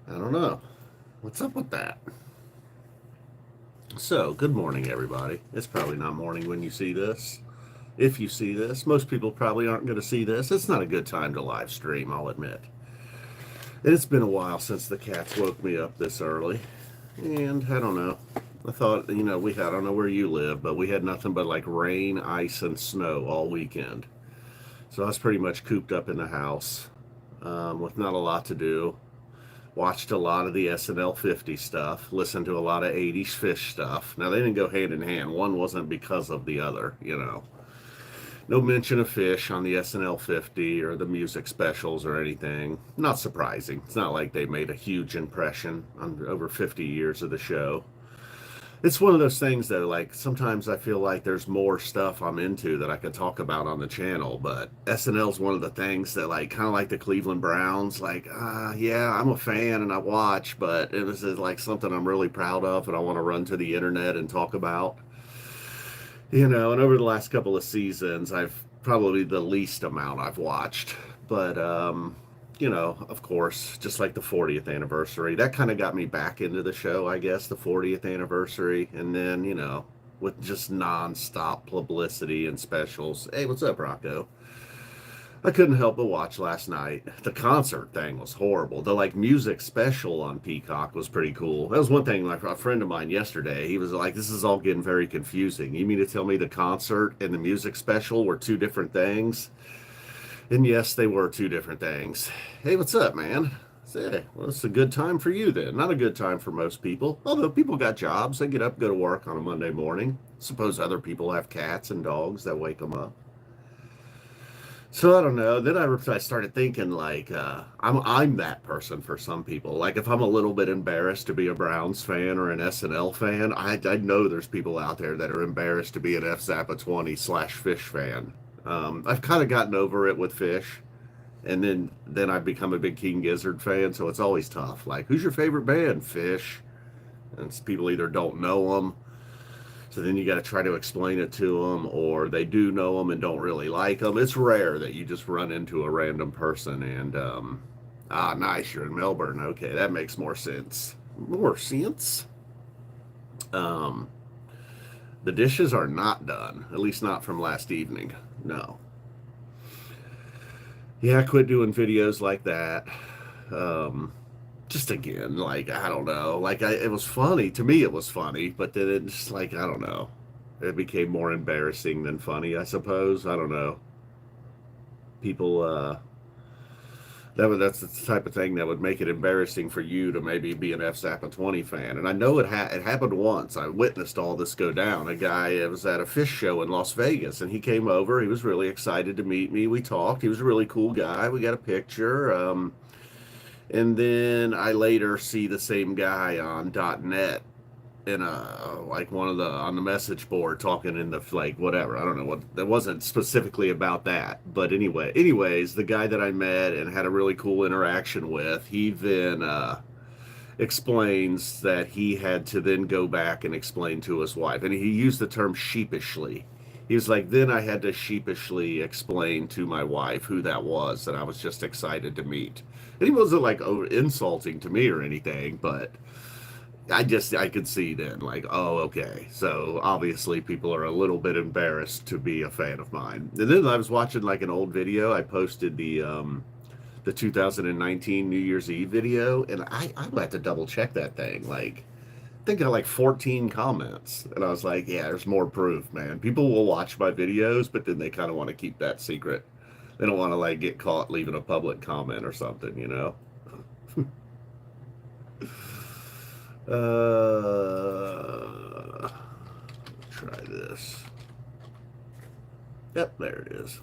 I don't know. What's up with that? So, good morning, everybody. It's probably not morning when you see this. If you see this, most people probably aren't going to see this. It's not a good time to live stream, I'll admit. And it's been a while since the cats woke me up this early. And I don't know. I thought, I don't know where you live, but we had nothing but like rain, ice, and snow all weekend. So I was pretty much cooped up in the house with not a lot to do. Watched a lot of the SNL 50 stuff, listened to a lot of 80s Phish stuff. Now, they didn't go hand in hand. One wasn't because of the other. No mention of Phish on the SNL 50 or the music specials or anything. Not surprising. It's not like they made a huge impression on over 50 years of the show. It's one of those things though, like sometimes I feel like there's more stuff I'm into that I can talk about on the channel, but SNL's one of the things that like kind of like the Cleveland Browns, like yeah, I'm a fan and I watch, but it was like something I'm really proud of and I want to run to the internet and talk about. And over the last couple of seasons, I've probably the least amount I've watched, but of course, just like the 40th anniversary, that kind of got me back into the show, I guess, the 40th anniversary. And then, with just nonstop publicity and specials. Hey, what's up, Rocco? I couldn't help but watch last night. The concert thing was horrible. The like music special on Peacock was pretty cool. That was one thing. Like a friend of mine yesterday, he was like, "This is all getting very confusing. You mean to tell me the concert and the music special were two different things?" And yes, they were two different things. Hey, what's up, man? Say, well, it's a good time for you then. Not a good time for most people. Although people got jobs, they get up, go to work on a Monday morning. Suppose other people have cats and dogs that wake them up. So I don't know. Then I started thinking like I'm that person for some people. Like if I'm a little bit embarrassed to be a Browns fan or an SNL fan, I know there's people out there that are embarrassed to be an F Zappa 20 / Phish fan. I've kind of gotten over it with Phish, and then I've become a big King Gizzard fan, so it's always tough. Like, who's your favorite band? Phish, and people either don't know them, so then you got to try to explain it to them, or they do know them and don't really like them. It's rare that you just run into a random person and nice, you're in Melbourne. Okay, that makes more sense. More sense. Um, the dishes are not done, at least not from last evening. No. Yeah, I quit doing videos like that. Um, just again, like I don't know, like it was funny to me. It was funny, but then it just like I don't know. It became more embarrassing than funny, I suppose. I don't know. People, that's the type of thing that would make it embarrassing for you to maybe be an F Zappa 20 fan. And I know it happened once. I witnessed all this go down. A guy it was at a Phish show in Las Vegas, and he came over. He was really excited to meet me. We talked. He was a really cool guy. We got a picture. And then I later see the same guy on .net in a like one of the on the message board talking in the like whatever. I don't know what that wasn't specifically about that, but anyways, the guy that I met and had a really cool interaction with, he then explains that he had to then go back and explain to his wife, and he used the term sheepishly. He was like, then I had to sheepishly explain to my wife who that was that I was just excited to meet. And he wasn't like insulting to me or anything, but I could see then like, oh, okay. So obviously people are a little bit embarrassed to be a fan of mine. And then I was watching like an old video. I posted the 2019 New Year's Eve video, and I had to double check that thing. Like, I think I got like 14 comments, and I was like, yeah, there's more proof, man. People will watch my videos, but then they kind of want to keep that secret. They don't want to like get caught leaving a public comment or something. Try this. Yep, there it is.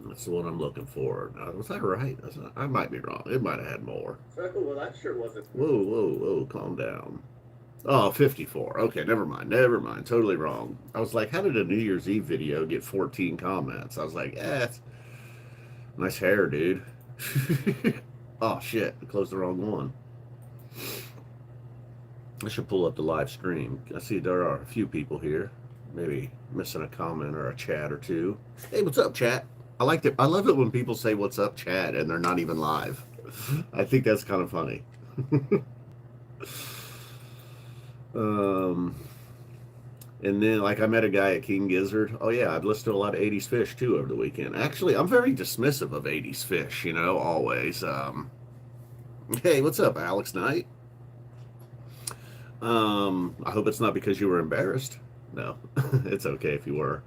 That's the one I'm looking for. Was that right? I might be wrong. It might have had more. Oh, well, that sure wasn't. Whoa, whoa, whoa, calm down. Oh, 54. Okay, never mind. Never mind. Totally wrong. I was like, how did a New Year's Eve video get 14 comments? I was like, nice hair, dude. Oh, shit. I closed the wrong one. I should pull up the live stream. I see there are a few people here. Maybe missing a comment or a chat or two. Hey, what's up, chat? I like it. I love it when people say "What's up, chat" and they're not even live. I think that's kind of funny. Um, and then, like, I met a guy at King Gizzard. Oh, yeah, I've listened to a lot of 80s Fish, too, over the weekend. Actually, I'm very dismissive of 80s Fish, always. Hey, what's up, Alex Knight? I hope it's not because you were embarrassed. No, it's okay if you were.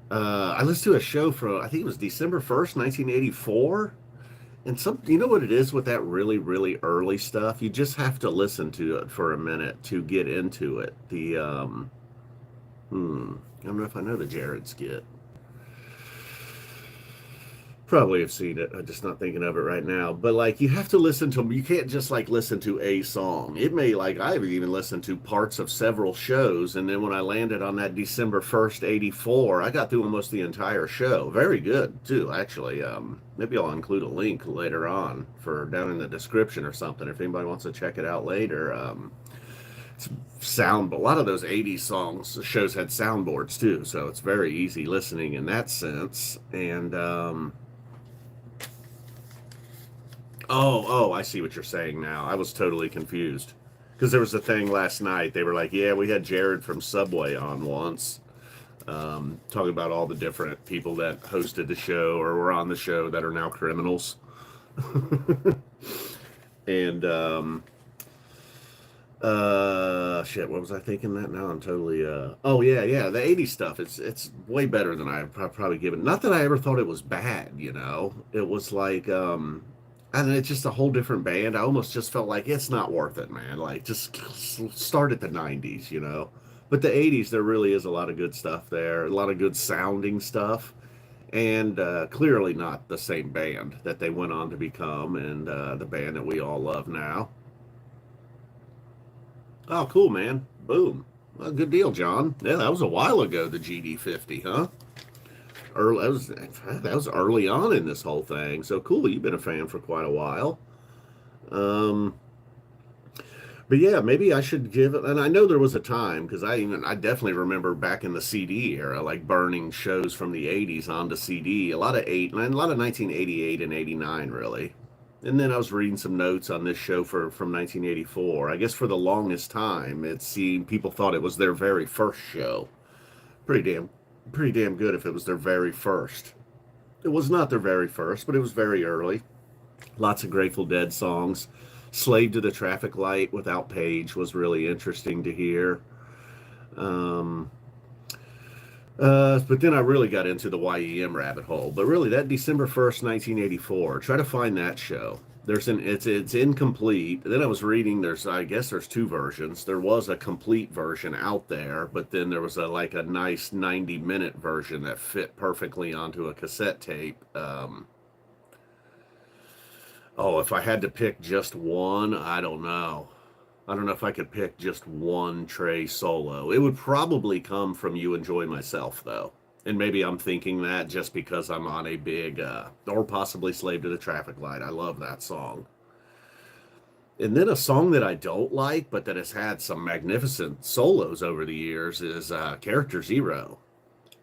I listened to a show from, I think it was December 1st, 1984. And you know what it is with that really, really early stuff? You just have to listen to it for a minute to get into it. I don't know if I know the Jared skit. Probably have seen it. I'm just not thinking of it right now. But like, you have to listen to them. You can't just like listen to a song. It may like I've even listened to parts of several shows, and then when I landed on that December 1st, '84, I got through almost the entire show. Very good too, actually. Maybe I'll include a link later on for down in the description or something if anybody wants to check it out later. It's sound, but a lot of those '80s songs shows had soundboards too, so it's very easy listening in that sense. And oh, I see what you're saying now. I was totally confused. Because there was a thing last night. They were like, yeah, we had Jared from Subway on once, talking about all the different people that hosted the show or were on the show that are now criminals. And, shit, what was I thinking that now? I'm totally, oh, yeah, the 80s stuff. It's way better than I've probably given. Not that I ever thought it was bad, It was like, and it's just a whole different band. I almost just felt like it's not worth it, man. Like, just start at the '90s. But the '80s, there really is a lot of good stuff there, a lot of good sounding stuff, and clearly not the same band that they went on to become, and the band that we all love now. Oh, cool, man. Boom. Well, good deal, John. Yeah, that was a while ago, the GD50, huh? Early, that was early on in this whole thing. So cool, you've been a fan for quite a while. Um, but yeah, maybe I should give it. And I know there was a time because I definitely remember back in the CD era, like burning shows from the '80s onto CD. A lot of 1988 and '89, really. And then I was reading some notes on this show from 1984. I guess for the longest time, it seemed people thought it was their very first show. Pretty damn, pretty damn good if it was their very first. It was not their very first, but it was very early. Lots of Grateful Dead songs. Slave to the Traffic Light without Page was really interesting to hear. Um, but then I really got into the YEM rabbit hole. But really, that December 1st, 1984, try to find that show. It's incomplete. Then I was reading I guess there's two versions. There was a complete version out there, but then there was a nice 90-minute version that fit perfectly onto a cassette tape. Oh, if I had to pick just one, I don't know. I don't know if I could pick just one Trey solo. It would probably come from You Enjoy Myself, though. And maybe I'm thinking that just because I'm on a big, or possibly Slave to the Traffic Light. I love that song. And then a song that I don't like, but that has had some magnificent solos over the years is Character Zero.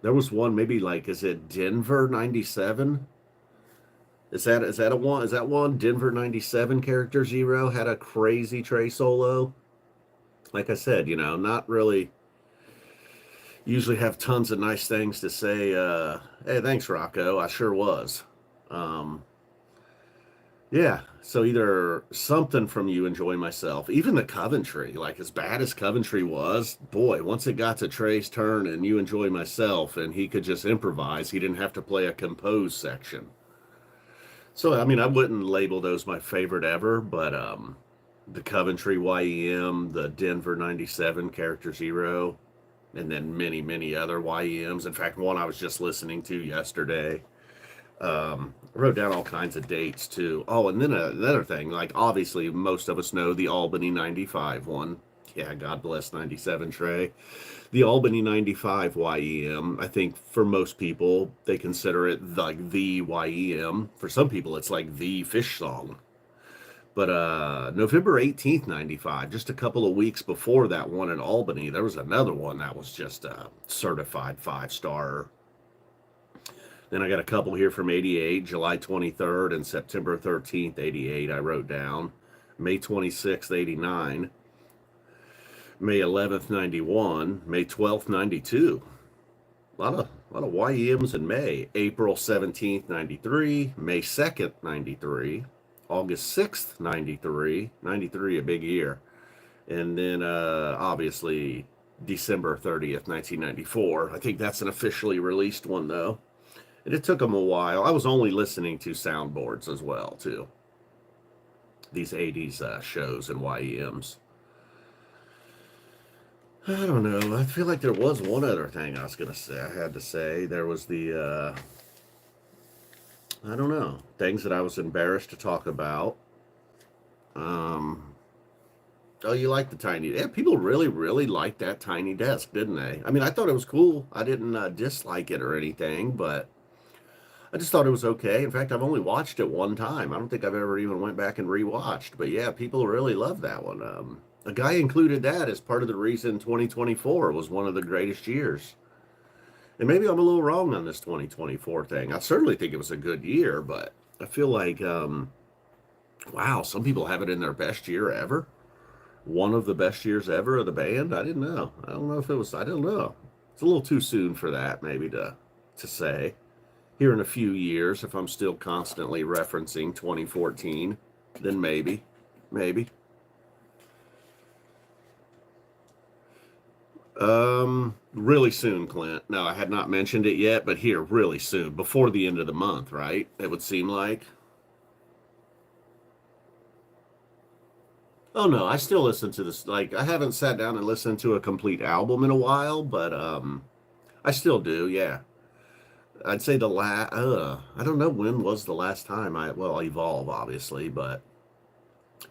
There was one, maybe like, is it Denver 97? Is that a one? Is that one? Denver '97 Character Zero had a crazy Trey solo. Like I said, not really usually have tons of nice things to say. Hey, thanks, Rocco. I sure was. Um, yeah. So either something from You Enjoy Myself, even the Coventry, like as bad as Coventry was, boy, once it got to Trey's turn and You Enjoy Myself, and he could just improvise, he didn't have to play a composed section. So I mean, I wouldn't label those my favorite ever, but the Coventry YEM, the Denver '97 Character Zero, and then many, many other YEMs. In fact, one I was just listening to yesterday. I wrote down all kinds of dates too. Oh, and then another thing, like obviously most of us know the Albany '95 one. Yeah, God bless '97 Trey. The Albany '95 YEM, I think for most people, they consider it like the YEM. For some people, it's like the Phish song. But November 18th, '95, just a couple of weeks before that one in Albany, there was another one that was just a certified five-star. Then I got a couple here from '88, July 23rd and September 13th, '88, I wrote down. May 26th, 89, May 11th, 91, May 12th, 92. A lot of YEMs in May. April 17th, 93, May 2nd, 93, August 6th, 93, 93, a big year. And then obviously December 30th, 1994. I think that's an officially released one though. And it took them a while. I was only listening to soundboards as well too. These 80s shows and YEMs. I don't know. I feel like there was one other thing I was gonna say. I had to say there was the I don't know, things that I was embarrassed to talk about. Um, oh, you like the tiny? Yeah, people really, really liked that tiny desk, didn't they? I mean, I thought it was cool. I didn't dislike it or anything, but I just thought it was okay. In fact, I've only watched it one time. I don't think I've ever even went back and rewatched. But yeah, people really love that one. A guy included that as part of the reason 2024 was one of the greatest years. And maybe I'm a little wrong on this 2024 thing. I certainly think it was a good year, but I feel like, wow, some people have it in their best year ever. One of the best years ever of the band. I didn't know. I don't know if it was. I don't know. It's a little too soon for that, maybe to say. Here in a few years, if I'm still constantly referencing 2014, then maybe. Really soon, Clint. No, I had not mentioned it yet, but here, really soon, before the end of the month, right? It would seem like. Oh no, I still listen to this. Like, I haven't sat down and listened to a complete album in a while, but I still do. Yeah, I'd say the last. I don't know when was the last time well, Evolve obviously, but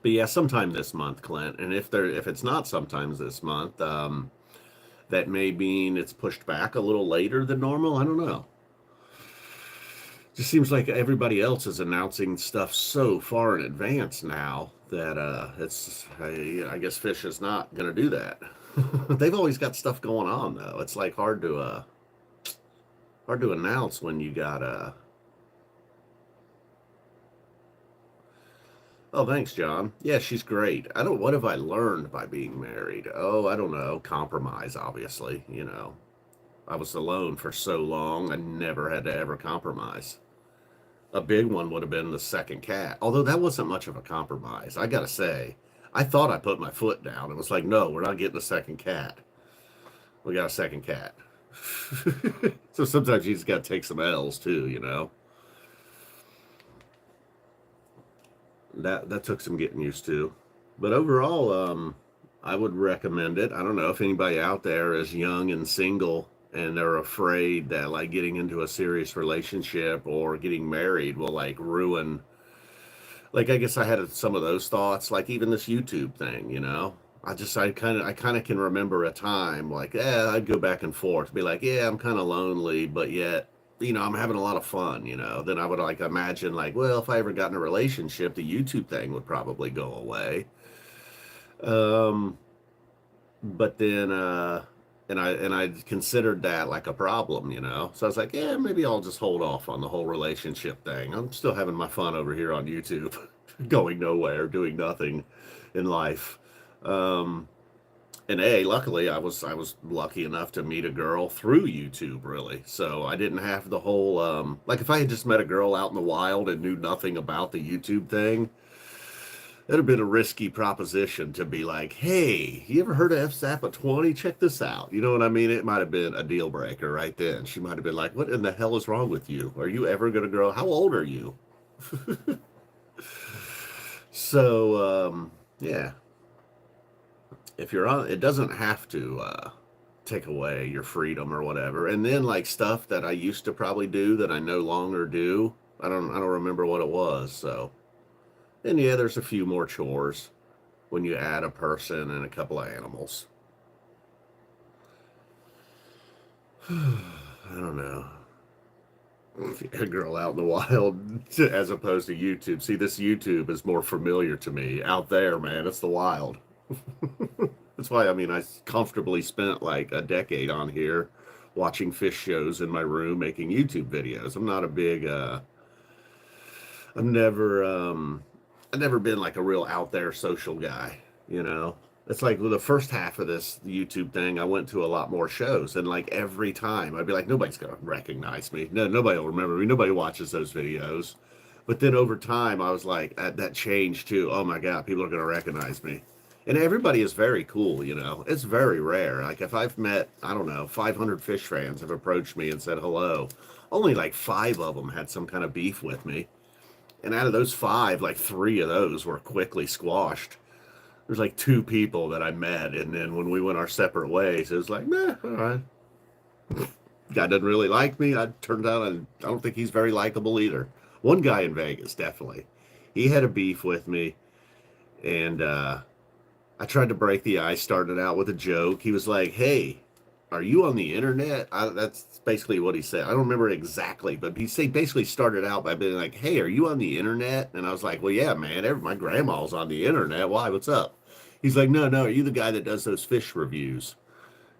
yeah, sometime this month, Clint. And if it's not sometimes this month, that may mean it's pushed back a little later than normal. I don't know. Just seems like everybody else is announcing stuff so far in advance now that it's I guess Phish is not going to do that. They've always got stuff going on though. It's like hard to announce when you got oh, thanks, John. Yeah, she's great. I don't. What have I learned by being married? Oh, I don't know. Compromise, obviously. You know, I was alone for so long. I never had to ever compromise. A big one would have been the second cat. Although that wasn't much of a compromise. I gotta say, I thought I put my foot down. It was like, no, we're not getting a second cat. We got a second cat. So sometimes you just gotta take some L's too, you know. That took some getting used to. But overall, I would recommend it. I don't know if anybody out there is young and single and they're afraid that like getting into a serious relationship or getting married will like ruin. Like I guess I had some of those thoughts. Like even this YouTube thing, you know. I kind of can remember a time like I'd go back and forth, be like yeah I'm kind of lonely, but yet I'm having a lot of fun. Then I would like imagine like well if I ever got in a relationship, the YouTube thing would probably go away. Um, but then and I considered that like a problem, so I was like yeah maybe I'll just hold off on the whole relationship thing. I'm still having my fun over here on YouTube, going nowhere, doing nothing in life. um and luckily I was lucky enough to meet a girl through YouTube, really. So I didn't have the whole like if I had just met a girl out in the wild and knew nothing about the YouTube thing, it'd have been a risky proposition to be like, hey, you ever heard of FSAP at 20? Check this out. You know what I mean? It might have been a deal breaker right then. She might have been like, what in the hell is wrong with you? Are you ever going to grow? How old are you? So, yeah, if you're on, it doesn't have to take away your freedom or whatever. And then like stuff that I used to probably do that I no longer do. I don't remember what it was. So, and yeah, there's a few more chores when you add a person and a couple of animals. I don't know. A girl out in the wild as opposed to YouTube. See, this YouTube is more familiar to me. Out there, man, it's the wild. That's why, I mean, I comfortably spent like a decade on here watching fish shows in my room making YouTube videos. I'm not a big, I'm never, I've never been like a real out there social guy, you know. It's like with the first half of this YouTube thing, I went to a lot more shows, and like every time I'd be like, nobody's gonna recognize me. No, nobody will remember me. Nobody watches those videos. But then over time, I was like, that changed too. Oh my God, people are gonna recognize me. And everybody is very cool, you know. It's very rare. Like if I've met, I don't know, 500 Phish fans have approached me and said hello. Only like five of them had some kind of beef with me. And out of those five, like three of those were quickly squashed. There's like two people that I met, and then when we went our separate ways, it was like, nah, all right. Guy doesn't really like me. I turned out I don't think he's very likable either. One guy in Vegas, definitely. He had a beef with me, and I tried to break the ice, started out with a joke. He was like, hey, are you on the internet? That's basically what he said. I don't remember exactly, but basically started out by being like, hey, are you on the internet? And I was like, well, yeah, man, my grandma's on the internet. Why? What's up? He's like, no, are you the guy that does those Phish reviews?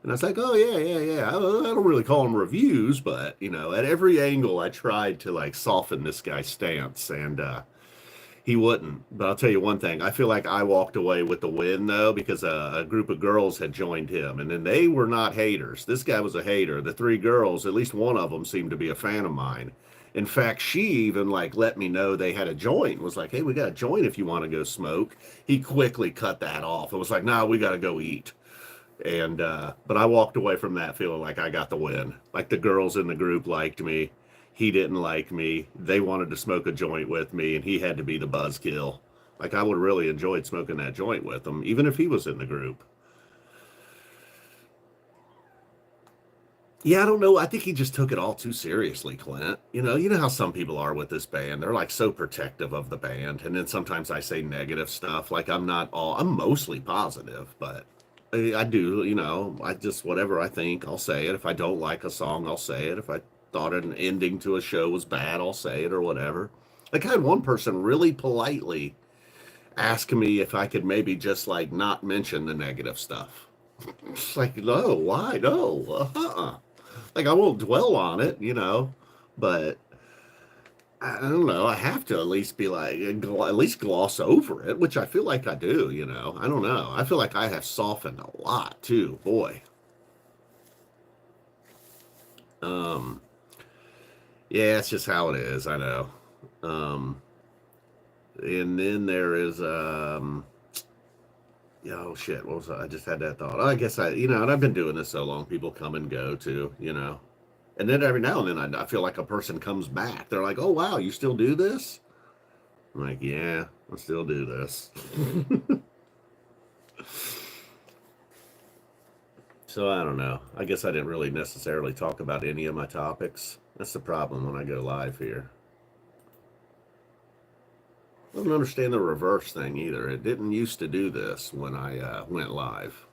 And I was like, oh, yeah. I don't really call them reviews, but, you know, at every angle, I tried to, like, soften this guy's stance, and he wouldn't. But I'll tell you one thing. I feel like I walked away with the win, though, because a group of girls had joined him, and then they were not haters. This guy was a hater. The three girls, at least one of them seemed to be a fan of mine. In fact, she even like let me know they had a joint. Was like, hey, we got a joint if you want to go smoke. He quickly cut that off. It was like, nah, we got to go eat. And but I walked away from that feeling like I got the win. Like the girls in the group liked me. He didn't like me. They wanted to smoke a joint with me, and he had to be the buzzkill. Like I would really enjoyed smoking that joint with him, even if he was in the group. Yeah, I don't know. I think he just took it all too seriously, Clint. You know how some people are with this band. They're like so protective of the band, and then sometimes I say negative stuff. Like I'm mostly positive, but I do. I just whatever I think, I'll say it. If I don't like a song, I'll say it. If I thought an ending to a show was bad, I'll say it or whatever. Like I had one person really politely ask me if I could maybe just like not mention the negative stuff. It's like, no, why? No, like I won't dwell on it, but I don't know. I have to at least be like, at least gloss over it, which I feel like I do, I don't know. I feel like I have softened a lot too, boy. Um, yeah, it's just how it is. I know. Um, and then there is, yeah, oh shit, what was I just had that thought. I guess and I've been doing this so long, people come and go too. And then every now and then I feel like a person comes back. They're like, oh wow, you still do this? I'm like, yeah, I still do this. So I don't know. I guess I didn't really necessarily talk about any of my topics. That's the problem when I go live here. I don't understand the reverse thing either. It didn't used to do this when I went live.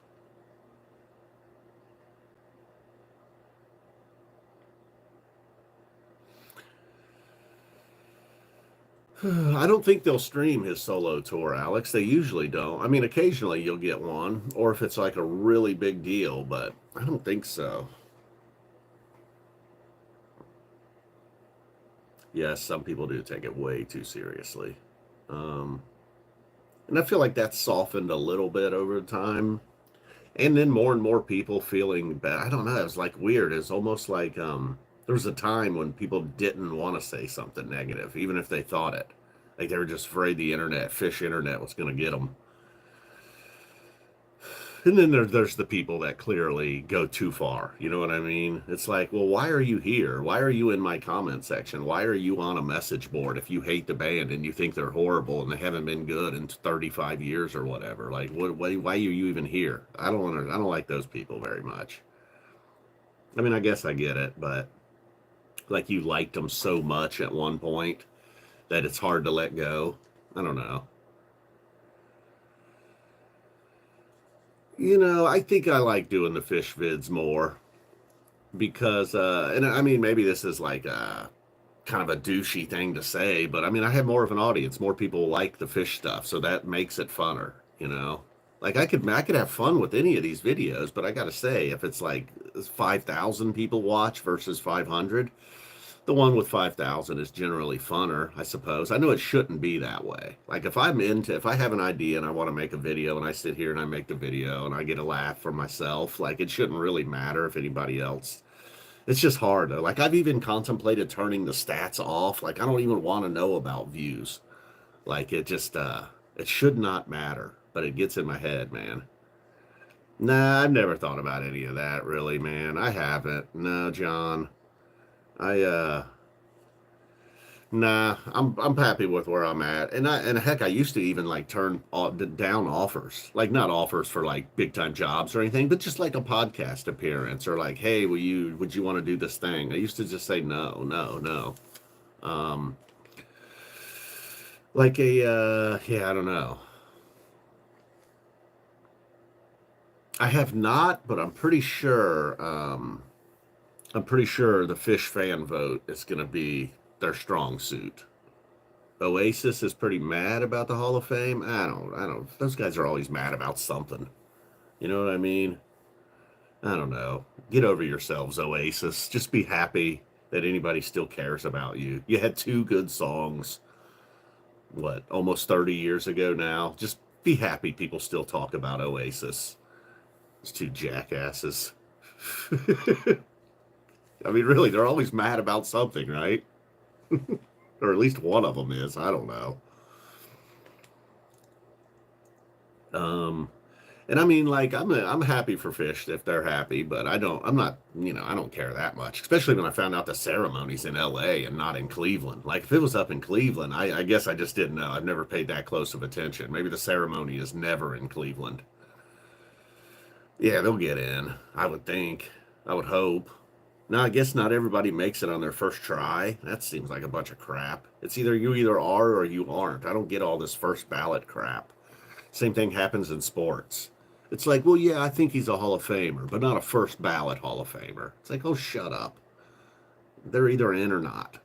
I don't think they'll stream his solo tour, Alex. They usually don't. I mean, occasionally you'll get one, or if it's like a really big deal, but I don't think so. Yes, some people do take it way too seriously. Um, and I feel like that's softened a little bit over time. And then more and more people feeling bad. I don't know. It was like weird. It's almost like there was a time when people didn't want to say something negative, even if they thought it. Like they were just afraid the Phish internet was going to get them. And then there's the people that clearly go too far. You know what I mean? It's like, well, why are you here? Why are you in my comment section? Why are you on a message board if you hate the band and you think they're horrible and they haven't been good in 35 years or whatever? Like, why are you even here? I don't like those people very much. I mean, I guess I get it, but like you liked them so much at one point that it's hard to let go. I don't know. I think I like doing the Phish vids more because, and I mean, maybe this is like kind of a douchey thing to say, but I mean, I have more of an audience. More people like the Phish stuff, so that makes it funner. Like I could have fun with any of these videos, but I gotta say, if it's like 5,000 people watch versus 500, The one with 5,000 is generally funner, I suppose. I know it shouldn't be that way. Like if I have an idea and I want to make a video and I sit here and I make the video and I get a laugh for myself, like it shouldn't really matter if anybody else. It's just hard though. Like I've even contemplated turning the stats off. Like I don't even want to know about views. Like it should not matter, but it gets in my head, man. Nah, I've never thought about any of that really, man. I haven't. No, John. I Nah, I'm happy with where I'm at, and heck, I used to even like turn down offers, like not offers for like big time jobs or anything, but just like a podcast appearance or like, hey, would you want to do this thing? I used to just say no, no, no. Um, like yeah, I don't know. I have not, but I'm pretty sure. I'm pretty sure the Phish fan vote is going to be their strong suit. Oasis is pretty mad about the Hall of Fame. I don't. Those guys are always mad about something. You know what I mean? I don't know. Get over yourselves, Oasis. Just be happy that anybody still cares about you. You had two good songs, what, almost 30 years ago now. Just be happy people still talk about Oasis. Those two jackasses. I mean, really, they're always mad about something, right? Or at least one of them is. I don't know. Um, and I mean, like, I'm happy for Phish if they're happy, but I'm not, I don't care that much. Especially when I found out the ceremony's in L.A. and not in Cleveland. Like, if it was up in Cleveland, I guess I just didn't know. I've never paid that close of attention. Maybe the ceremony is never in Cleveland. Yeah, they'll get in. I would think. I would hope. No, I guess not everybody makes it on their first try. That seems like a bunch of crap. It's either you either are or you aren't. I don't get all this first ballot crap. Same thing happens in sports. It's like, well, yeah, I think he's a Hall of Famer, but not a first ballot Hall of Famer. It's like, oh, shut up. They're either in or not.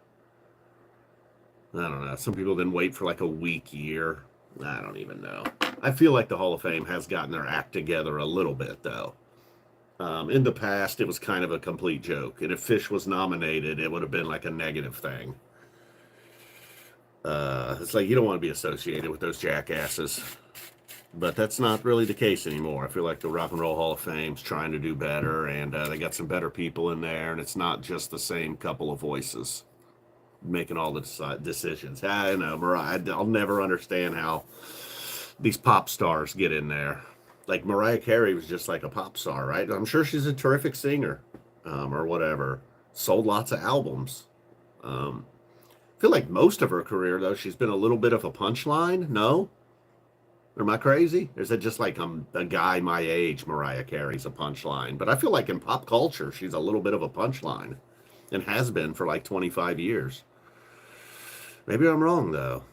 I don't know. Some people then wait for like a weak year. I don't even know. I feel like the Hall of Fame has gotten their act together a little bit, though. In the past, it was kind of a complete joke. And if Phish was nominated, it would have been like a negative thing. It's like you don't want to be associated with those jackasses. But that's not really the case anymore. I feel like the Rock and Roll Hall of Fame's trying to do better, and they got some better people in there, and it's not just the same couple of voices making all the decisions. I know, Mariah, I'll never understand how these pop stars get in there. Like Mariah Carey was just like a pop star, right? I'm sure she's a terrific singer, or whatever. Sold lots of albums. I feel like most of her career, though, she's been a little bit of a punchline. No? Or am I crazy? Or is it just like I'm a guy my age, Mariah Carey's a punchline? But I feel like in pop culture, she's a little bit of a punchline and has been for like 25 years. Maybe I'm wrong, though.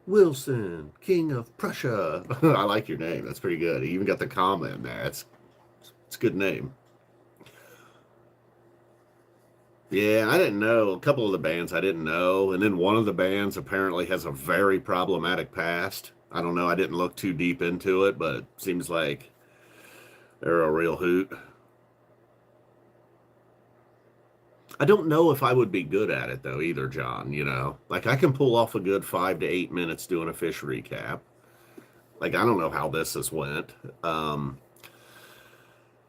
Wilson, King of Prussia. I like your name. That's pretty good. You even got the comma in there. It's a good name. Yeah, I didn't know. A couple of the bands I didn't know. And then one of the bands apparently has a very problematic past. I don't know. I didn't look too deep into it, but it seems like they're a real hoot. I don't know if I would be good at it though either, John, Like I can pull off a good 5 to 8 minutes doing a Phish recap. Like I don't know how this has went. I'm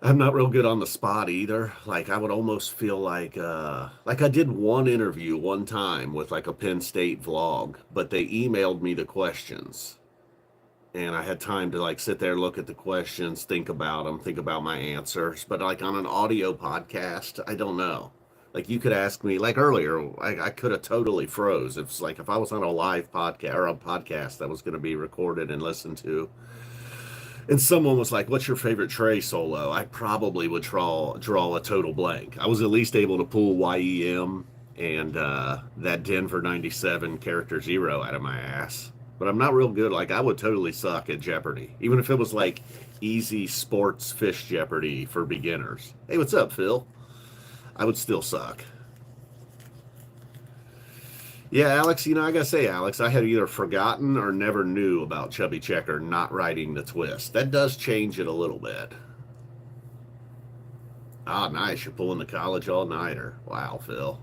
not real good on the spot either. Like I would almost feel like I did one interview one time with like a Penn State vlog, but they emailed me the questions. And I had time to like sit there, look at the questions, think about them, think about my answers. But like on an audio podcast, I don't know. Like you could ask me, like earlier, I could have totally froze. It's like if I was on a live podcast or a podcast that was going to be recorded and listened to, and someone was like, "What's your favorite Trey solo?" I probably would draw a total blank. I was at least able to pull YEM and that Denver '97 Character Zero out of my ass. But I'm not real good. Like I would totally suck at Jeopardy, even if it was like easy sports Phish Jeopardy for beginners. Hey, what's up, Phil? I would still suck. Yeah, Alex, I gotta say, Alex, I had either forgotten or never knew about Chubby Checker not writing the twist. That does change it a little bit. Ah, nice. You're pulling the college all-nighter. Wow, Phil.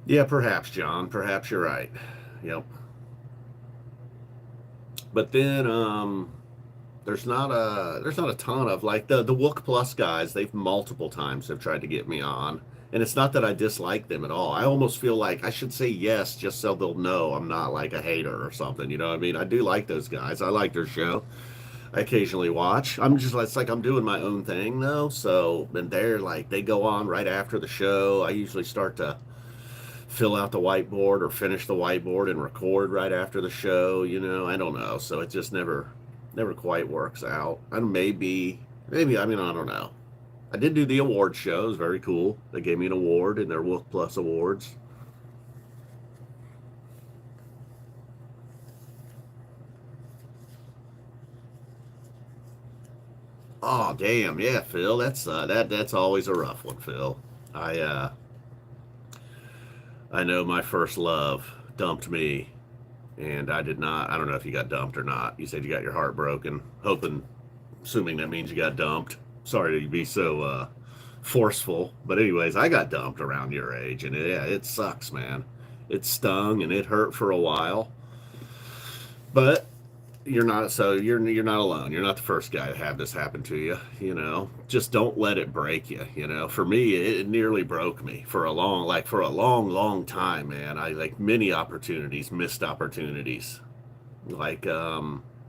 Yeah, perhaps, John. Perhaps you're right. Yep. But then there's not a ton of like the Wook Plus guys. They've multiple times have tried to get me on, and it's not that I dislike them at all. I almost feel like I should say yes just so they'll know I'm not like a hater or something. You know what I mean? I do like those guys. I like their show. I occasionally watch. I'm just it's like I'm doing my own thing though. So and they're like they go on right after the show. I usually start to fill out the whiteboard or finish the whiteboard and record right after the show. I don't know. So it just never quite works out. And maybe I mean I don't know. I did do the award show. It was very cool. They gave me an award in their Wolf Plus Awards. Oh damn, yeah, Phil. That's always a rough one, Phil. I know my first love dumped me, and I did not. I don't know if you got dumped or not. You said you got your heart broken. Assuming that means you got dumped. Sorry to be so forceful, but anyways, I got dumped around your age, and yeah, it sucks, man. It stung and it hurt for a while, but you're not alone. You're not the first guy to have this happen to you. Just don't let it break you. For me, it nearly broke me for a long time, man. I like many opportunities, missed opportunities. Like I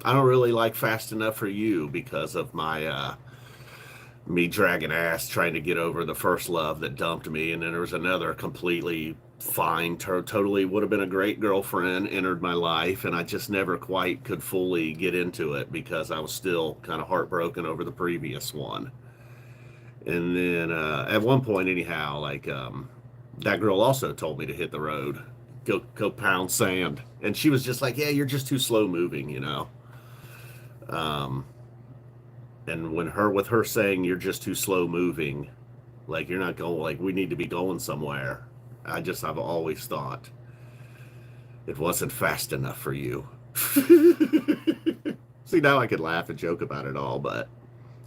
don't really like Fast Enough for You because of my me dragging ass trying to get over the first love that dumped me, and then there was another completely fine, totally would have been a great girlfriend entered my life, and I just never quite could fully get into it because I was still kind of heartbroken over the previous one. And then at one point, anyhow, like that girl also told me to hit the road, go pound sand, and she was just like, "Yeah, you're just too slow moving." Um, and with her saying you're just too slow moving, like you're not going, like we need to be going somewhere. I've always thought it wasn't fast enough for you. See, now I could laugh and joke about it all, but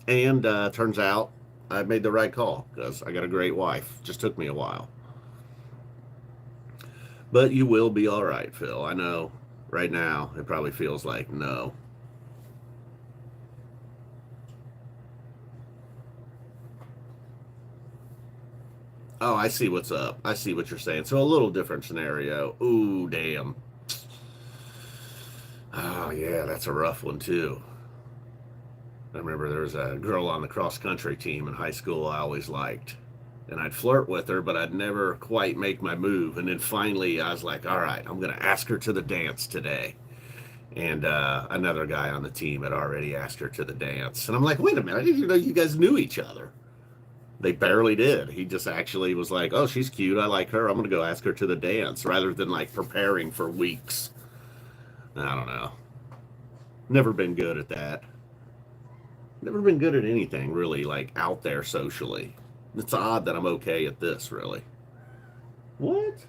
and turns out I made the right call because I got a great wife. Just took me a while, but you will be all right, Phil. I know. Right now, it probably feels like no. Oh, I see what's up. I see what you're saying. So a little different scenario. Ooh, damn. Oh yeah, that's a rough one too. I remember there was a girl on the cross country team in high school I always liked. And I'd flirt with her, but I'd never quite make my move. And then finally, I was like, all right, I'm going to ask her to the dance today. And another guy on the team had already asked her to the dance. And I'm like, wait a minute, I didn't even know you guys knew each other. They barely did. He just actually was like, oh, she's cute. I like her. I'm going to go ask her to the dance rather than like preparing for weeks. I don't know. Never been good at that. Never been good at anything really, like out there socially. It's odd that I'm okay at this, really. What?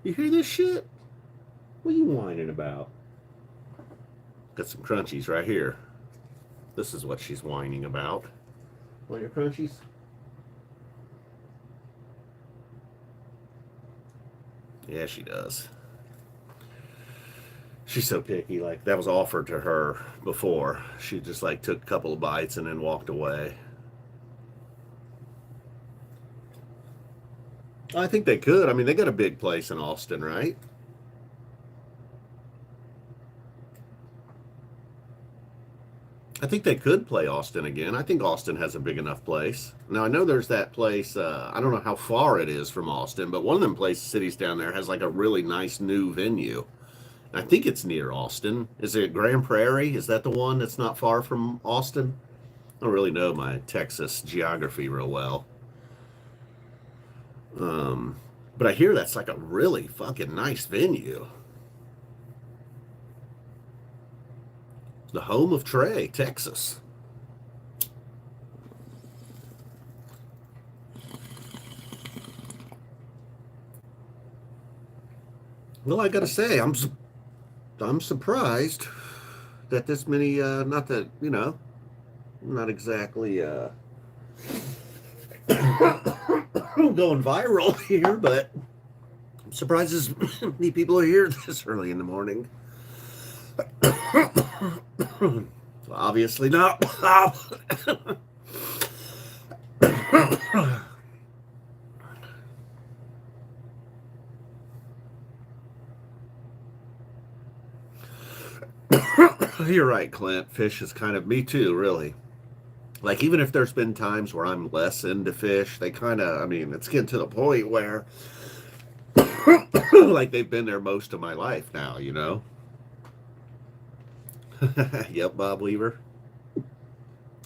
You hear this shit? What are you whining about? Got some crunchies right here. This is what she's whining about. Want your crunchies? Yeah, she does. She's so picky. Like, that was offered to her before. She just, like, took a couple of bites and then walked away. I think they could. I mean, they got a big place in Austin, right? I think they could play Austin again. I think Austin has a big enough place. Now, I know there's that place, I don't know how far it is from Austin, but one of them places, cities down there, has like a really nice new venue. I think it's near Austin. Is it Grand Prairie? Is that the one that's not far from Austin? I don't really know my Texas geography real well. Um, but I hear that's like a really fucking nice venue. The home of Trey, Texas. Well, I gotta say, I'm. I'm. Su- I'm surprised that this many, not that, you know, 'cause I know there's that place, I don't know how far it is from Austin, but one of them places, cities down there has like a really nice new venue. I think it's near Austin. Is it Grand Prairie? Is that the one that's not far from Austin? I don't really know my Texas geography real well. Not exactly going viral here, but I'm surprised as many people are here this early in the morning. Well, obviously not. You're right, Clint. Phish is kind of me too, really. Like, even if there's been times where I'm less into Phish, they kind of, I mean, it's getting to the point where, like, they've been there most of my life now, you know? Yep, Bob Weaver.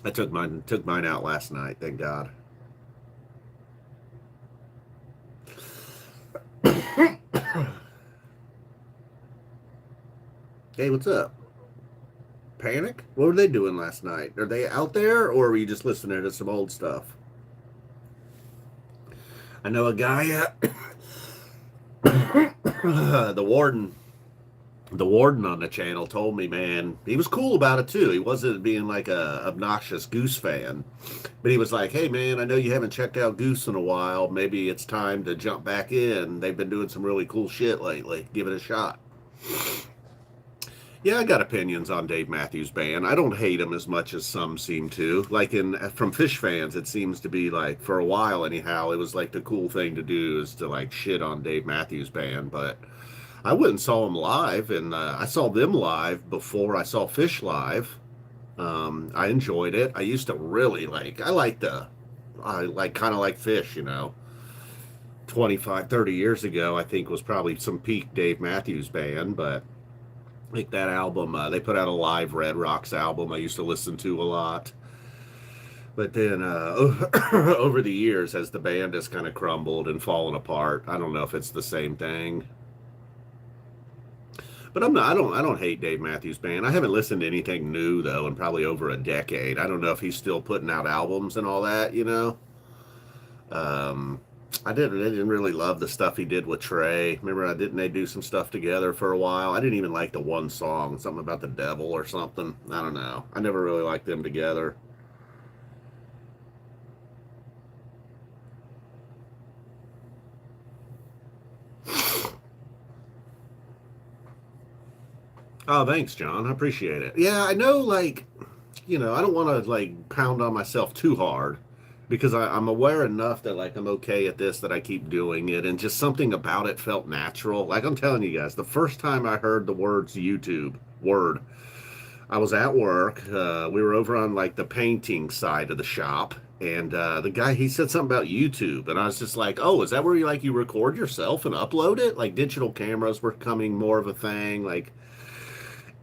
I took mine out last night, thank God. Hey, what's up? Panic? What were they doing last night? Are they out there, or were you just listening to some old stuff? I know a guy, the warden, on the channel told me, man, he was cool about it too. He wasn't being like a obnoxious Goose fan, but he was like, "Hey, man, I know you haven't checked out Goose in a while. Maybe it's time to jump back in. They've been doing some really cool shit lately. Give it a shot." Yeah, I got opinions on Dave Matthews Band. I don't hate him as much as some seem to. Like from Phish fans, it seems to be like for a while anyhow, it was like the cool thing to do is to like shit on Dave Matthews Band. But I went and saw him live, and I saw them live before I saw Phish live. I enjoyed it. I used to really like. I like kind of like Phish, you know. 25, 30 years ago, I think was probably some peak Dave Matthews Band, but like that album, they put out a live Red Rocks album I used to listen to a lot. But then over the years, as the band has kind of crumbled and fallen apart, I don't know if it's the same thing. But I'm not. I don't hate Dave Matthews Band. I haven't listened to anything new though in probably over a decade. I don't know if he's still putting out albums and all that. You know. Um, I didn't really love the stuff he did with Trey. Remember, I didn't they do some stuff together for a while? I didn't even like the one song, something about the devil or something. I don't know. I never really liked them together. Oh, thanks, John. I appreciate it. Yeah, I know. Like, I don't want to like pound on myself too hard because I'm aware enough that like I'm okay at this that I keep doing it, and just something about it felt natural. Like I'm telling you guys, the first time I heard the words YouTube word, I was at work. We were over on like the painting side of the shop, and the guy he said something about YouTube, and I was just like, "Oh, is that where you record yourself and upload it?" Like digital cameras were becoming more of a thing, like.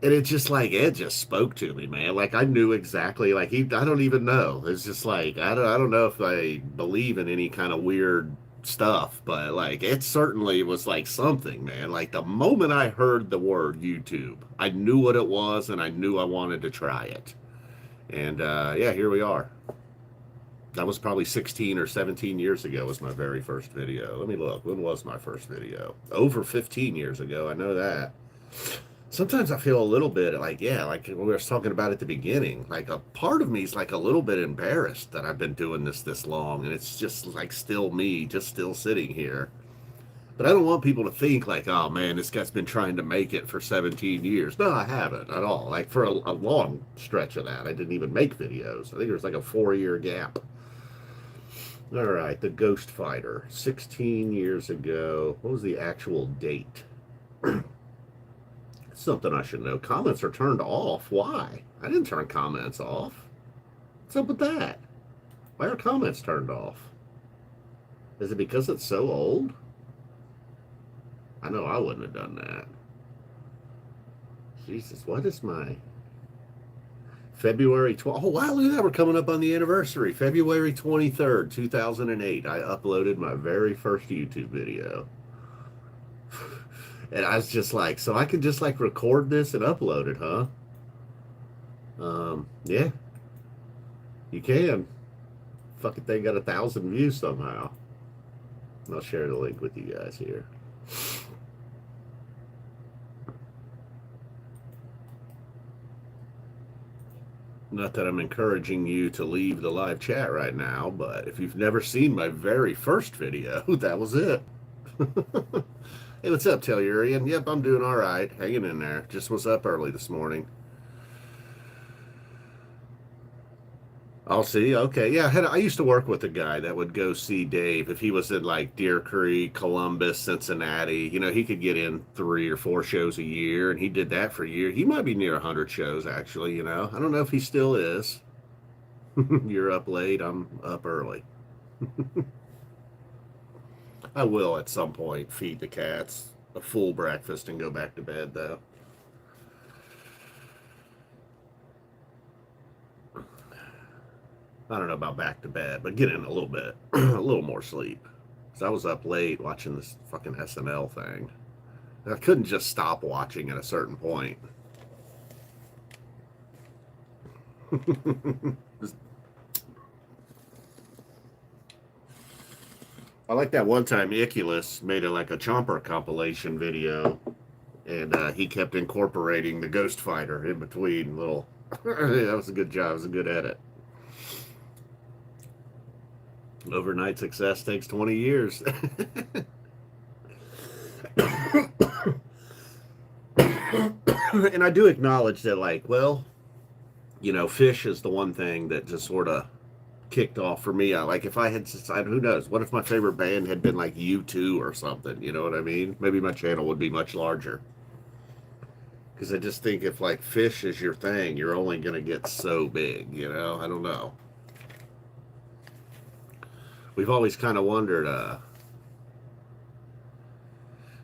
And it just like it just spoke to me, man. Like I knew exactly. Like I don't even know. It's just like I don't know if I believe in any kind of weird stuff, but like it certainly was like something, man. Like the moment I heard the word YouTube, I knew what it was, and I knew I wanted to try it. And yeah, here we are. That was probably 16 or 17 years ago was my very first video. Let me look. When was my first video? Over 15 years ago. I know that. Sometimes I feel a little bit like, yeah, like we were talking about at the beginning, like a part of me is like a little bit embarrassed that I've been doing this long, and it's just like still me, just still sitting here. But I don't want people to think like, oh man, this guy's been trying to make it for 17 years. No, I haven't at all. Like for a long stretch of that, I didn't even make videos. I think there was like a 4 year gap. All right, the Ghost Fighter, 16 years ago. What was the actual date? Something I should know. Comments are turned off. Why? I didn't turn comments off. What's up with that? Why are comments turned off? Is it because it's so old? I know I wouldn't have done that. Jesus, what is my February 12th? Oh, wow, look at that. We're coming up on the anniversary. February 23rd, 2008. I uploaded my very first YouTube video. And I was just like, so I can just like record this and upload it, huh? Yeah, you can. Fucking thing got 1,000 views somehow. I'll share the link with you guys here. Not that I'm encouraging you to leave the live chat right now, but if you've never seen my very first video, that was it. Hey, what's up, Tellurian? Yep, I'm doing all right. Hanging in there. Just was up early this morning. I'll see. Okay, yeah. I used to work with a guy that would go see Dave if he was in like Deer Creek, Columbus, Cincinnati. You know, he could get in 3 or 4 shows a year, and he did that for a year. He might be near 100 shows actually. You know, I don't know if he still is. You're up late. I'm up early. I will at some point feed the cats a full breakfast and go back to bed though. I don't know about back to bed, but get in a little bit, a little more sleep. Because I was up late watching this fucking SNL thing. I couldn't just stop watching at a certain point. I like that one time Iculus made like a Chomper compilation video, and he kept incorporating the Ghost Fighter in between little. That was a good job. It was a good edit. Overnight success takes 20 years. And I do acknowledge that, like, well, you know, Phish is the one thing that just sort of kicked off for me. Like, if I had decided, who knows, what if my favorite band had been like U2 or something? You know what I mean? Maybe my channel would be much larger. Because I just think if like Phish is your thing, you're only going to get so big, you know? I don't know. We've always kind of wondered,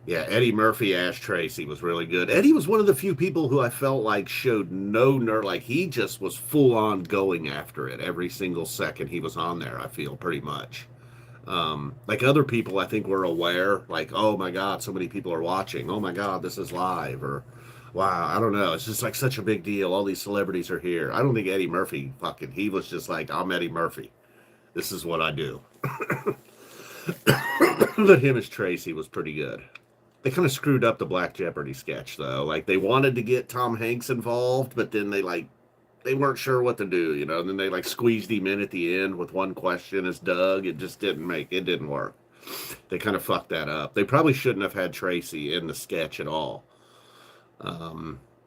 yeah, Eddie Murphy, Ash Tracy was really good. Eddie was one of the few people who I felt like showed no nerve. Like, he just was full on going after it every single second he was on there, I feel, pretty much. Like other people, I think were aware, like, oh my God, so many people are watching. Oh my God, this is live. Or, wow, I don't know. It's just like such a big deal. All these celebrities are here. I don't think Eddie Murphy he was just like, I'm Eddie Murphy. This is what I do. But him as Tracy was pretty good. They kind of screwed up the Black Jeopardy sketch, though. Like, they wanted to get Tom Hanks involved, but then they weren't sure what to do, you know. And then they like squeezed him in at the end with one question as Doug. It just didn't work. They kind of fucked that up. They probably shouldn't have had Tracy in the sketch at all.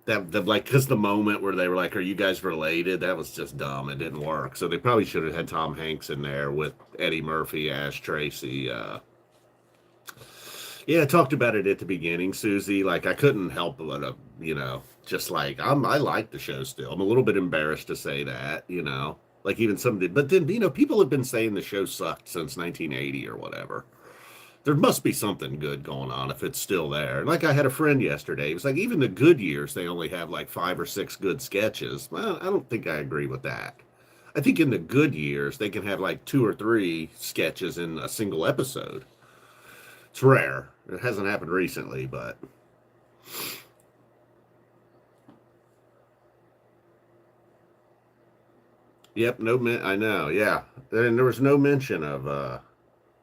That like, because the moment where they were like, "Are you guys related?" That was just dumb. It didn't work. So they probably should have had Tom Hanks in there with Eddie Murphy, Ash Tracy. Yeah, I talked about it at the beginning, Susie. Like, I couldn't help but, you know, just like I like the show still. I'm a little bit embarrassed to say that, you know, like even somebody, but then, you know, people have been saying the show sucked since 1980 or whatever. There must be something good going on if it's still there. Like, I had a friend yesterday. He was like, even the good years, they only have like 5 or 6 good sketches. Well, I don't think I agree with that. I think in the good years, they can have like 2 or 3 sketches in a single episode. It's rare. It hasn't happened recently, but yep, I know, yeah. And there was no mention of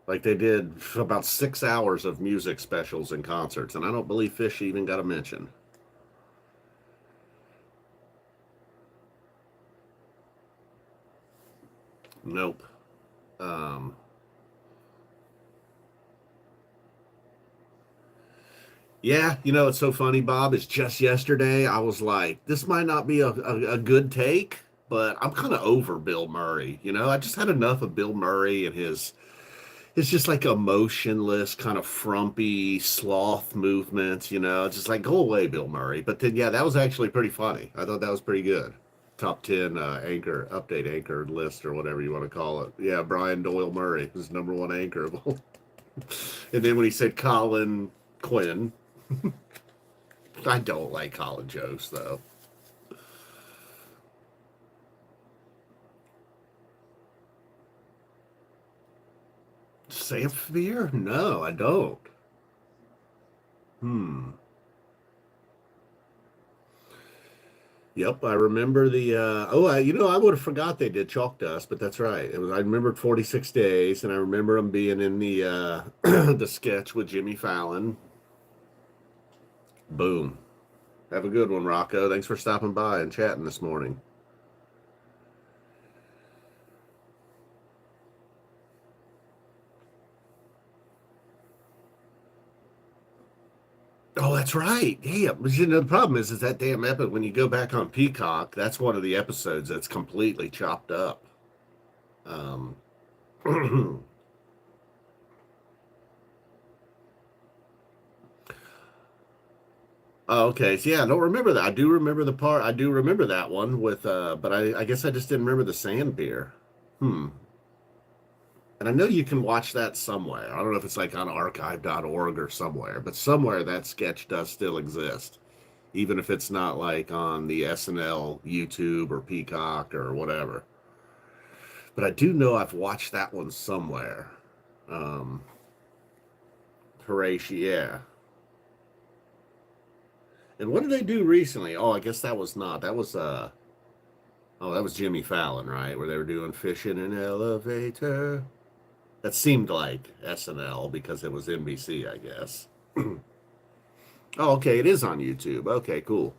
like they did about 6 hours of music specials and concerts, and I don't believe Phish even got a mention. Nope. Um, yeah, you know, it's so funny, Bob. It's just yesterday I was like, this might not be a good take, but I'm kind of over Bill Murray. You know, I just had enough of Bill Murray and his it's just like emotionless, kind of frumpy sloth movements, you know, just like go away, Bill Murray. But then, yeah, that was actually pretty funny. I thought that was pretty good. Top 10 anchor, update anchor list or whatever you want to call it. Yeah, Brian Doyle Murray was number one anchor. And then when he said Colin Quinn, I don't like Colin Jost, though. Samphire? No, I don't. Hmm. Yep, I remember the. You know, I would have forgot they did Chalk Dust, but that's right. It was. I remembered 46 Days, and I remember them being in the the sketch with Jimmy Fallon. Boom. Have a good one, Rocco. Thanks for stopping by and chatting this morning. Oh, that's right. Damn. But the problem is that damn episode, when you go back on Peacock, that's one of the episodes that's completely chopped up. Um, oh, okay. So yeah, I don't remember that. I do remember the part. I do remember that one with, but I guess I just didn't remember the sand beer. Hmm. And I know you can watch that somewhere. I don't know if it's like on archive.org or somewhere, but somewhere that sketch does still exist, even if it's not like on the SNL YouTube or Peacock or whatever. But I do know I've watched that one somewhere. Um, Horatio, yeah. And what did they do recently? Oh, I guess that was not. That was oh, that was Jimmy Fallon, right? Where they were doing Fish in an Elevator. That seemed like SNL because it was NBC, I guess. Oh, okay, it is on YouTube. Okay, cool.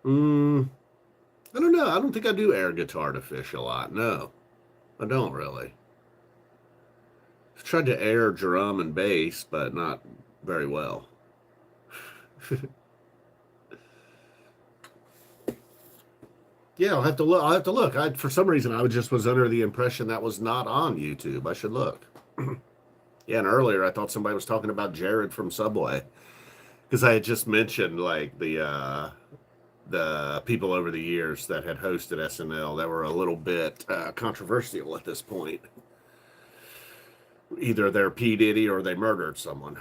Mm, I don't know. I don't think I do air guitar to Fish a lot. No, I don't really. I've tried to air drum and bass, but not very well. Yeah, I'll have to look. I'll have to look. For some reason, I just was under the impression that was not on YouTube. I should look. Yeah, and earlier I thought somebody was talking about Jared from Subway because I had just mentioned like the people over the years that had hosted SNL that were a little bit controversial at this point. Either they're P Diddy or they murdered someone.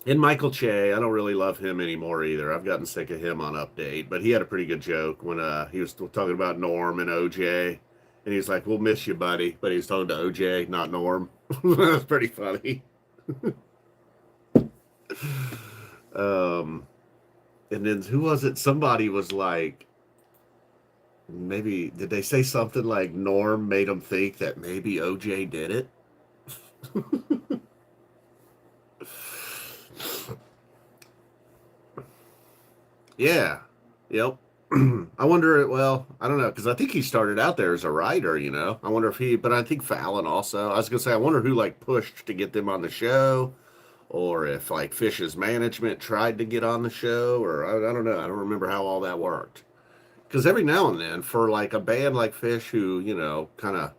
And Michael Che, I don't really love him anymore either. I've gotten sick of him on Update, but he had a pretty good joke when he was talking about Norm and OJ, and he's like, "We'll miss you, buddy," but he's talking to OJ, not Norm. That's pretty funny. Um, and then who was it? Somebody was like, maybe did they say something like Norm made him think that maybe OJ did it? Yeah. Yep. I wonder, well, I don't know, because I think he started out there as a writer, you know. I wonder if he, but I think Fallon also. I was gonna say, I wonder who like pushed to get them on the show, or if like Fish's management tried to get on the show, or I don't know. I don't remember how all that worked. Because every now and then, for like a band like Fish, who kind of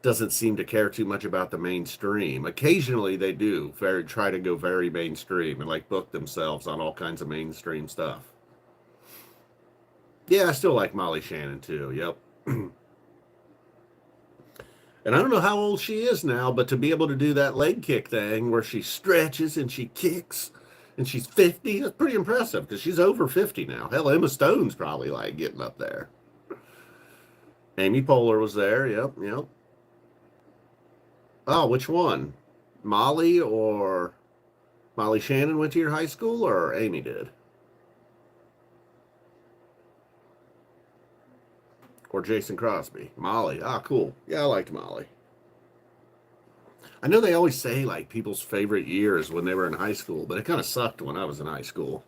doesn't seem to care too much about the mainstream, occasionally they do very try to go very mainstream and like book themselves on all kinds of mainstream stuff. Yeah, I still like Molly Shannon too. Yep. And I don't know how old she is now, but to be able to do that leg kick thing where she stretches and she kicks and she's 50, that's pretty impressive because she's over 50 now. Hell, Emma Stone's probably like getting up there. Amy Poehler was there. Yep, yep. Oh, which one? Molly or Molly Shannon went to your high school or Amy did? Or Jason Crosby? Molly. Ah, cool. Yeah, I liked Molly. I know they always say like people's favorite years when they were in high school, but it kind of sucked when I was in high school.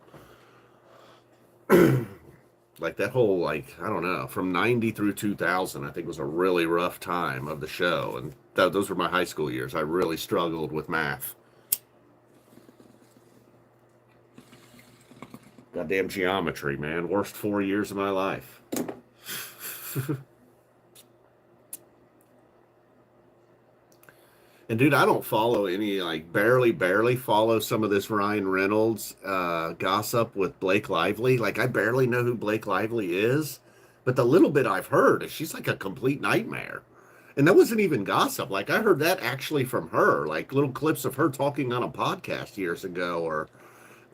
Like that whole like I don't know from 90 through 2000 I think was a really rough time of the show, and those were my high school years. I really struggled with math. Goddamn geometry, man. Worst 4 years of my life. And dude, I don't follow any, like barely follow some of this Ryan Reynolds gossip with Blake Lively. Like I barely know who Blake Lively is, but the little bit I've heard is she's like a complete nightmare. And that wasn't even gossip. Like I heard that actually from her, like little clips of her talking on a podcast years ago or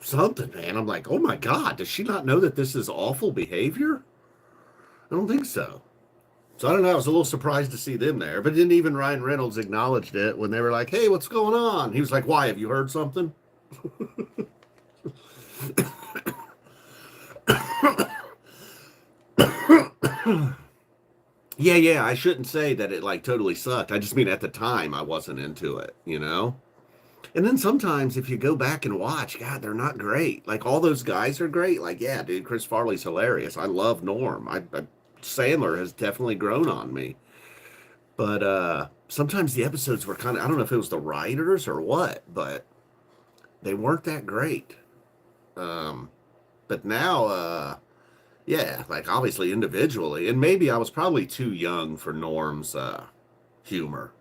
something, man. I'm like, oh my God, does she not know that this is awful behavior? I don't think so. So I don't know. I was a little surprised to see them there, but didn't even Ryan Reynolds acknowledged it when they were like, "Hey, what's going on?" He was like, "Why? Have you heard something?" Yeah, yeah. I shouldn't say that it like totally sucked. I just mean at the time I wasn't into it, you know. And then sometimes if you go back and watch, God, they're not great. Like all those guys are great. Like, yeah, dude, Chris Farley's hilarious. I love Norm. I Sandler has definitely grown on me. But sometimes the episodes were kind of, I don't know if it was the writers or what, but they weren't that great. Um, but now, yeah, like obviously individually, and maybe I was probably too young for Norm's humor.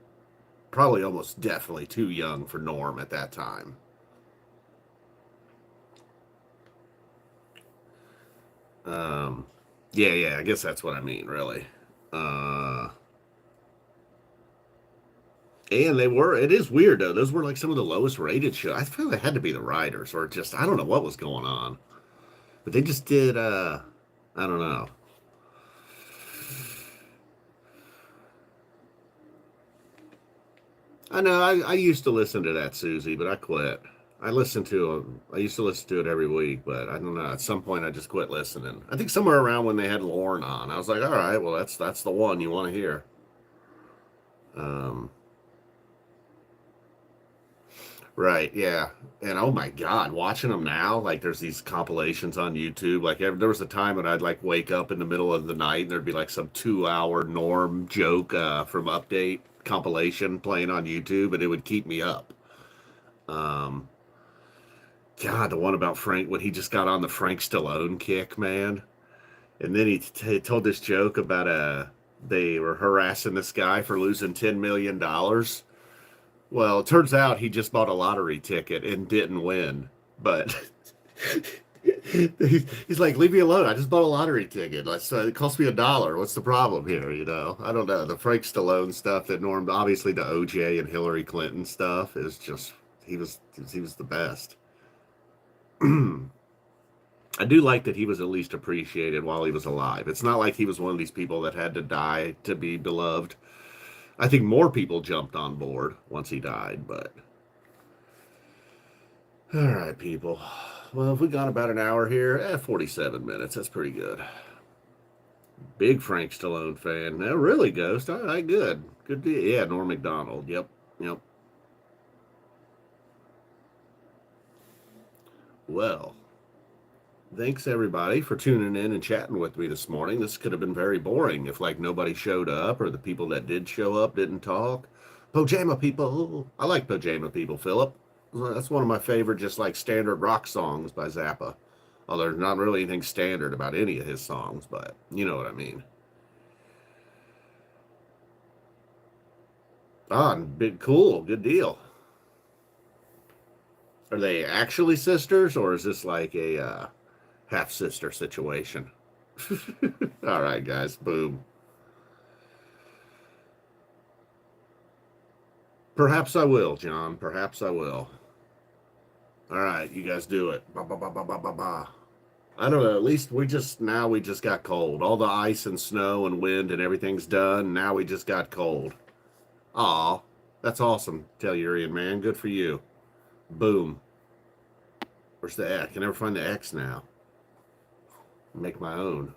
Probably almost definitely too young for Norm at that time. Um, yeah, yeah, I guess that's what I mean, really. Uh, and they were, it is weird though. Those were like some of the lowest rated shows. I feel they had to be the writers or just, I don't know what was going on. But they just did, I don't know. I know, I used to listen to that, Susie, but I quit. I used to listen to it every week, but I don't know. At some point, I just quit listening. I think somewhere around when they had Lorne on, I was like, all right, well, that's the one you want to hear. Um, right, yeah. And oh my God, watching them now, like there's these compilations on YouTube. Like there was a time when I'd like wake up in the middle of the night and there'd be like some 2 hour Norm joke from Update compilation playing on YouTube, and it would keep me up. Um, God, the one about Frank when he just got on the Frank Stallone kick, man. And then he told this joke about they were harassing this guy for losing $10 million. Well, it turns out he just bought a lottery ticket and didn't win. But he's like, leave me alone. I just bought a lottery ticket. It cost me $1. What's the problem here? You know, I don't know. The Frank Stallone stuff that Norm, obviously the OJ and Hillary Clinton stuff is just he was the best. I do like that he was at least appreciated while he was alive. It's not like he was one of these people that had to die to be beloved. I think more people jumped on board once he died, but all right, people. Well, if we got about an hour here, 47 minutes. That's pretty good. Big Frank Stallone fan. Now, really, Ghost. All right, good. Good deal. Yeah, Norm MacDonald. Yep. Yep. Well, thanks everybody for tuning in and chatting with me this morning. This could have been very boring if like nobody showed up or the people that did show up didn't talk. Pajama people. I like Pajama people, Philip. That's one of my favorite just like standard rock songs by Zappa. Although there's not really anything standard about any of his songs, but you know what I mean. Ah, big cool, good deal. Are they actually sisters or is this like a half sister situation? All right, guys. Boom. Perhaps I will, John. Perhaps I will. All right, you guys do it. Ba ba ba ba ba ba ba. I don't know. At least we just got cold. All the ice and snow and wind and everything's done. Now we just got cold. Aw, that's awesome, Tellurian man. Good for you. Boom. Where's the X? I can never find the X now. Make my own.